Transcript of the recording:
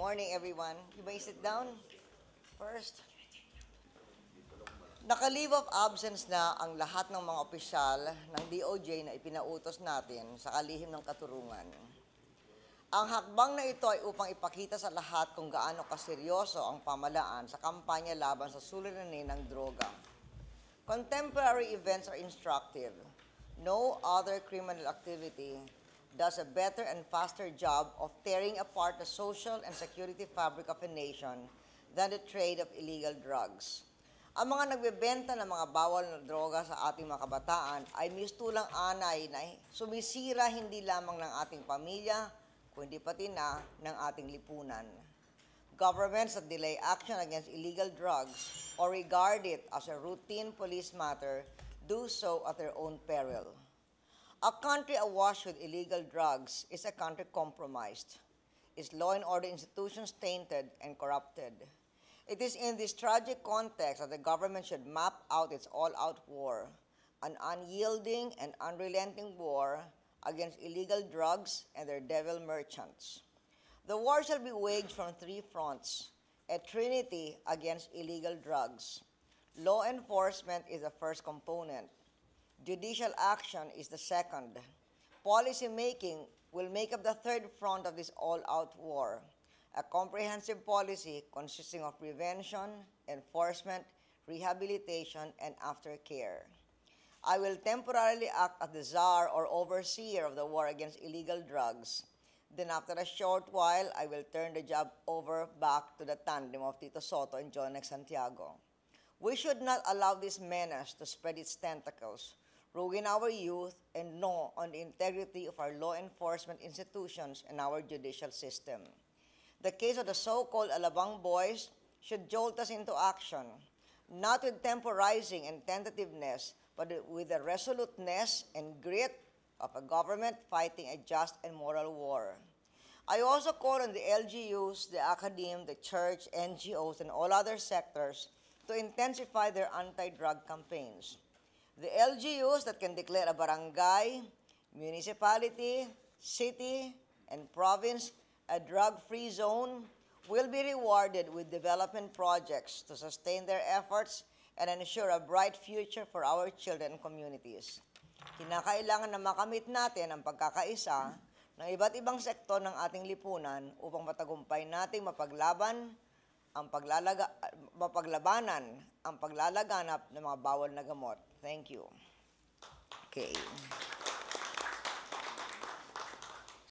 morning, everyone. You may sit down first. Naka-leave of absence na ang lahat ng mga opisyal ng DOJ na ipinautos natin sa kalihim ng katurungan. Ang hakbang na ito ay upang ipakita sa lahat kung gaano kaseryoso ang pamalaan sa kampanya laban sa suliranin ng droga. Contemporary events are instructive. No other criminal activity does a better and faster job of tearing apart the social and security fabric of a nation than the trade of illegal drugs. Ang mga nagbebenta ng mga bawal na droga sa ating mga kabataan ay mistulang anay na sumisira hindi lamang ng ating pamilya, kundi pati na ng ating lipunan. Governments that delay action against illegal drugs or regard it as a routine police matter do so at their own peril. A country awash with illegal drugs is a country compromised, its law and order institutions tainted and corrupted. It is in this tragic context that the government should map out its all-out war, an unyielding and unrelenting war against illegal drugs and their devil merchants. The war shall be waged from three fronts, a trinity against illegal drugs. Law enforcement is the first component. Judicial action is the second. Policy making will make up the third front of this all-out war. A comprehensive policy consisting of prevention, enforcement, rehabilitation, and aftercare. I will temporarily act as the czar or overseer of the war against illegal drugs. Then after a short while, I will turn the job over back to the tandem of Tito Soto and John X. Santiago. We should not allow this menace to spread its tentacles, ruin our youth, and gnaw on the integrity of our law enforcement institutions and our judicial system. The case of the so-called Alabang boys should jolt us into action, not with temporizing and tentativeness, but with the resoluteness and grit of a government fighting a just and moral war. I also call on the LGUs, the academe, the church, NGOs, and all other sectors to intensify their anti-drug campaigns. The LGUs that can declare a barangay, municipality, city, and province a drug-free zone will be rewarded with development projects to sustain their efforts and ensure a bright future for our children and communities. Kinakailangan na makamit natin ang pagkakaisa ng iba't ibang sektor ng ating lipunan upang matagumpay nating mapaglabanan ang paglalaganap ng mga bawal na gamot. Thank you. Okay.